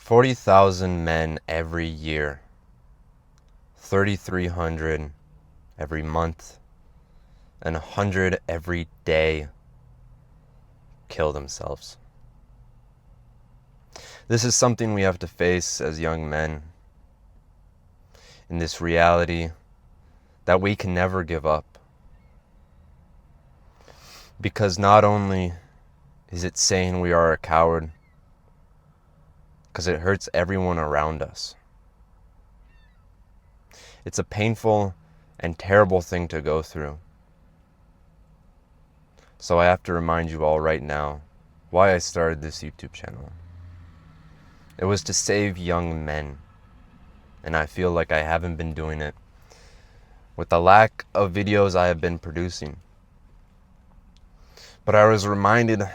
40,000 men every year, 3,300 every month, and 100 every day kill themselves. This is something we have to face as young men, in this reality that we can never give up. Because not only is it saying we are a coward, because it hurts everyone around us. It's a painful and terrible thing to go through. So I have to remind you all right now why I started this YouTube channel. It was to save young men, and I feel like I haven't been doing it with the lack of videos I have been producing. But I was reminded a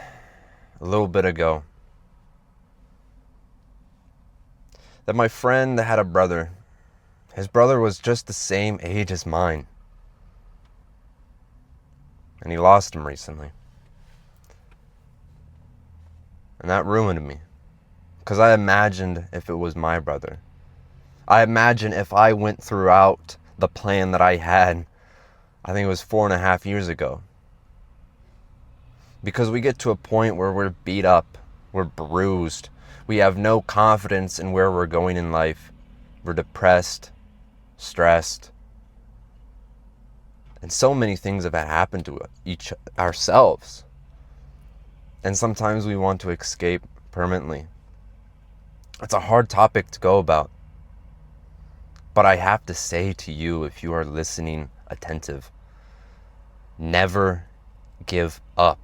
little bit ago that my friend had a brother. His brother was just the same age as mine. And he lost him recently. And that ruined me. Because I imagined if it was my brother. I imagined if I went throughout the plan that I had, I think it was 4.5 years ago. Because we get to a point where we're beat up, we're bruised, we have no confidence in where we're going in life. We're depressed, stressed, and so many things have happened to ourselves. And sometimes we want to escape permanently. It's a hard topic to go about. But I have to say to you, if you are listening attentive, never give up.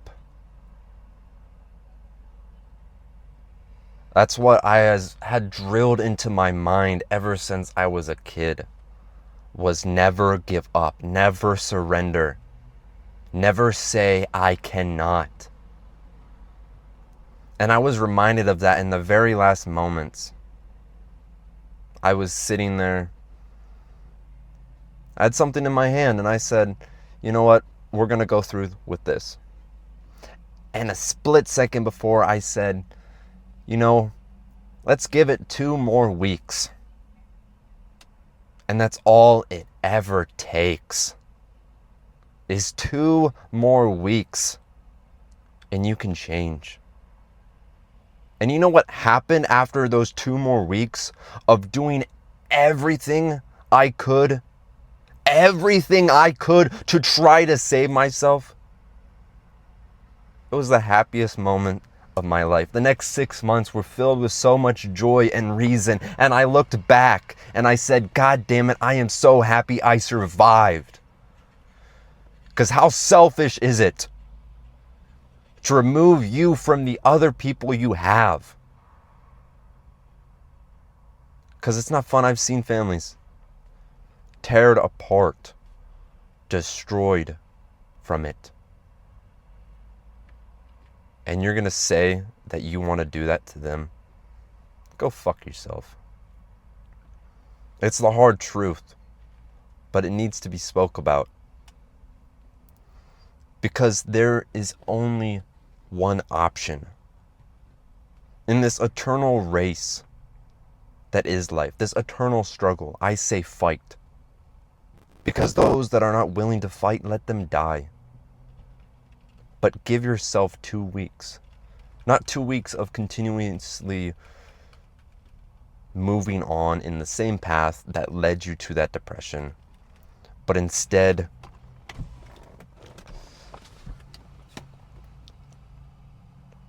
That's what I had drilled into my mind ever since I was a kid, was never give up, never surrender, never say I cannot. And I was reminded of that in the very last moments. I was sitting there, I had something in my hand, and I said, you know what, we're going to go through with this. And a split second before I said, you know, let's give it 2 more weeks. And that's all it ever takes, is 2 more weeks, and you can change. And you know what happened after those 2 more weeks of doing everything I could to try to save myself? It was the happiest moment of my life. The next 6 months were filled with so much joy and reason. And I looked back and I said, God damn it, I am so happy I survived. Because how selfish is it to remove you from the other people you have? Because it's not fun. I've seen families teared apart, destroyed from it. And you're going to say that you want to do that to them? Go fuck yourself. It's the hard truth, but it needs to be spoke about. Because there is only one option in this eternal race that is life, this eternal struggle. I say fight. Because those that are not willing to fight, let them die. But give yourself 2 weeks. Not 2 weeks of continuously moving on in the same path that led you to that depression. But instead,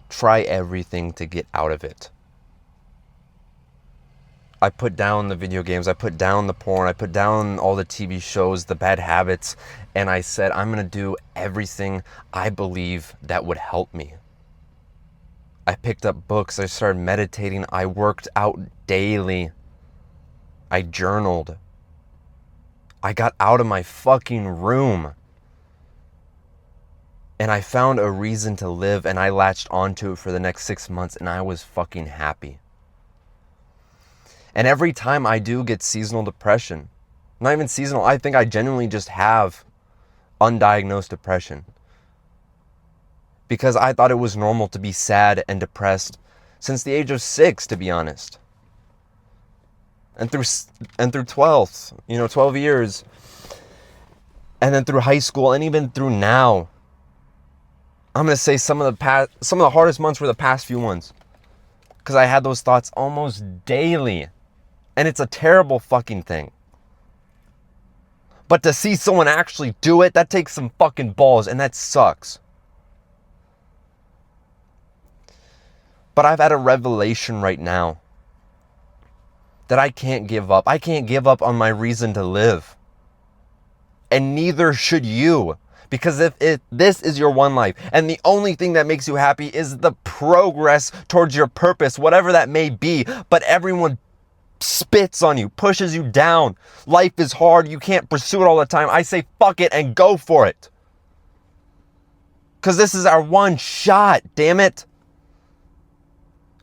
try everything to get out of it. I put down the video games, I put down the porn, I put down all the TV shows, the bad habits, and I said, I'm going to do everything I believe that would help me. I picked up books, I started meditating, I worked out daily, I journaled, I got out of my fucking room, and I found a reason to live, and I latched onto it for the next 6 months, and I was fucking happy. And every time I do get seasonal depression, not even seasonal, I think I genuinely just have undiagnosed depression. Because I thought it was normal to be sad and depressed since the age of 6, to be honest. and through 12 years, and then through high school, and even through now. I'm going to say some of the hardest months were the past few ones, because I had those thoughts almost daily, and it's a terrible fucking thing. But to see someone actually do it, that takes some fucking balls, and that sucks. But I've had a revelation right now that I can't give up. I can't give up on my reason to live. And neither should you. Because if this is your one life, and the only thing that makes you happy is the progress towards your purpose, whatever that may be, but everyone spits on you, pushes you down. Life is hard. You can't pursue it all the time. I say fuck it and go for it. Because this is our one shot, damn it.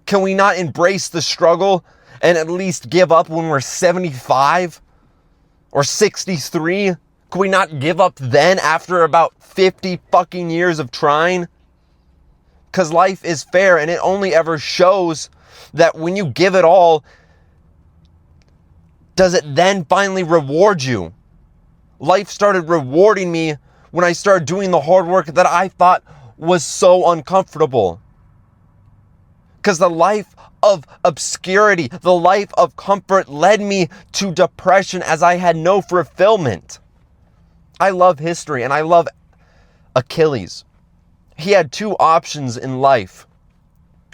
Can we not embrace the struggle and at least give up when we're 75 or 63? Can we not give up then after about 50 fucking years of trying? Because life is fair, and it only ever shows that when you give it all, does it then finally reward you? Life started rewarding me when I started doing the hard work that I thought was so uncomfortable. Because the life of obscurity, the life of comfort led me to depression as I had no fulfillment. I love history, and I love Achilles. He had two options in life.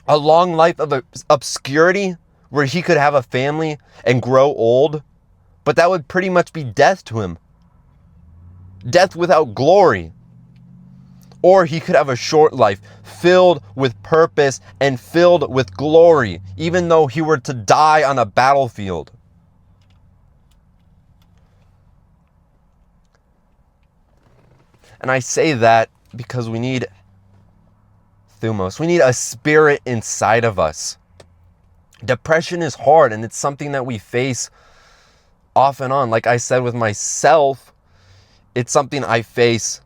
A long life of obscurity where he could have a family and grow old, but that would pretty much be death to him. Death without glory. Or he could have a short life filled with purpose and filled with glory, even though he were to die on a battlefield. And I say that because we need thumos. We need a spirit inside of us. Depression is hard, and it's something that we face off and on. Like I said with myself, it's something I face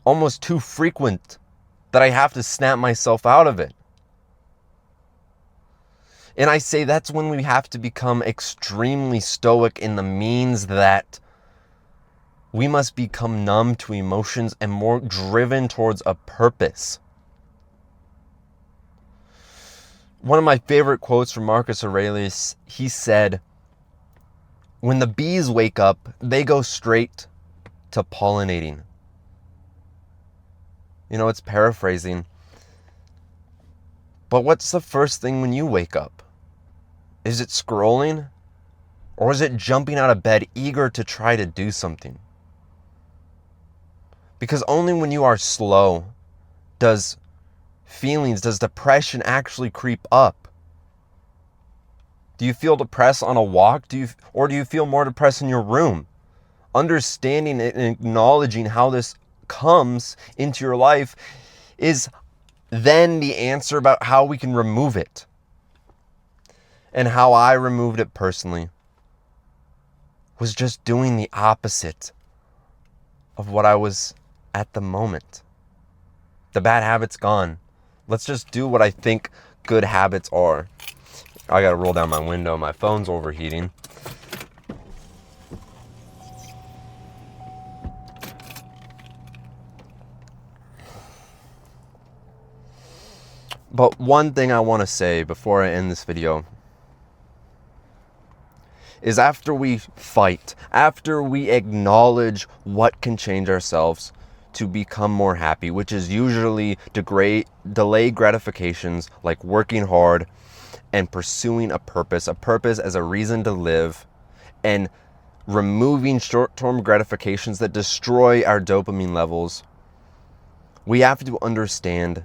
almost too frequent that I have to snap myself out of it. And I say that's when we have to become extremely stoic in the means that we must become numb to emotions and more driven towards a purpose. One of my favorite quotes from Marcus Aurelius, he said, "When the bees wake up, they go straight to pollinating." You know, it's paraphrasing. But what's the first thing when you wake up? Is it scrolling? Or is it jumping out of bed eager to try to do something? Because only when you are slow does depression actually creep up. Do you feel depressed on a walk? Or do you feel more depressed in your room? Understanding it and acknowledging how this comes into your life is then the answer about how we can remove it. And how I removed it personally was just doing the opposite of what I was at the moment. The bad habit's gone. Let's just do what I think good habits are. I gotta roll down my window. My phone's overheating. But one thing I want to say before I end this video is after we fight, after we acknowledge what can change ourselves to become more happy, which is usually delayed gratifications like working hard and pursuing a purpose as a reason to live, and removing short-term gratifications that destroy our dopamine levels, we have to understand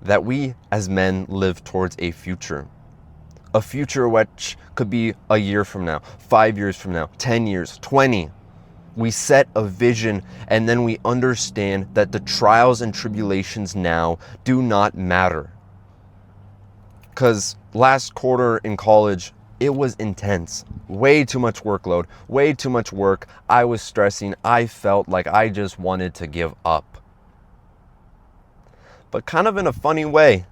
that we as men live towards a future which could be a year from now, 5 years from now, 10 years, 20. We set a vision, and then we understand that the trials and tribulations now do not matter. Because last quarter in college, it was intense. Way too much workload, way too much work. I was stressing. I felt like I just wanted to give up. But kind of in a funny way.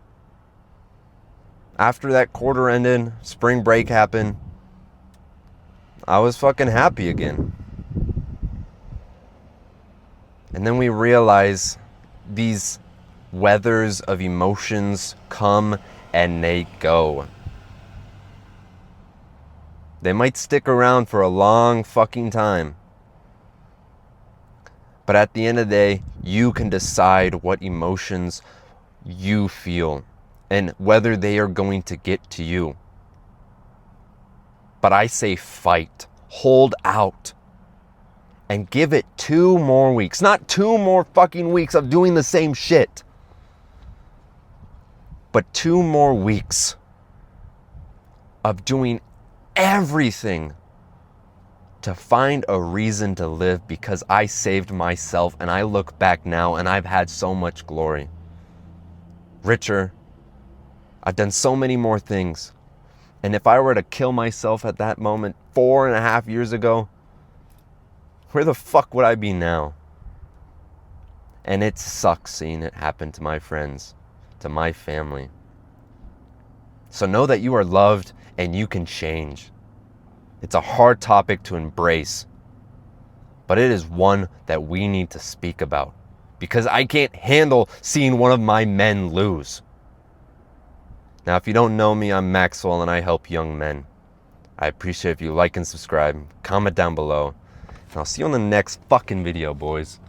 After that quarter ended, spring break happened, I was fucking happy again. And then we realize these weathers of emotions come and they go. They might stick around for a long fucking time. But at the end of the day, you can decide what emotions you feel and whether they are going to get to you. But I say fight, hold out, and give it 2 more weeks. Not 2 more fucking weeks of doing the same shit, but 2 more weeks of doing everything to find a reason to live, because I saved myself and I look back now and I've had so much glory. Richer. I've done so many more things. And if I were to kill myself at that moment 4.5 years ago, where the fuck would I be now? And it sucks seeing it happen to my friends, to my family. So know that you are loved and you can change. It's a hard topic to embrace, but it is one that we need to speak about, because I can't handle seeing one of my men lose. Now, if you don't know me, I'm Maxwell and I help young men. I appreciate if you like and subscribe, comment down below, and I'll see you on the next fucking video, boys.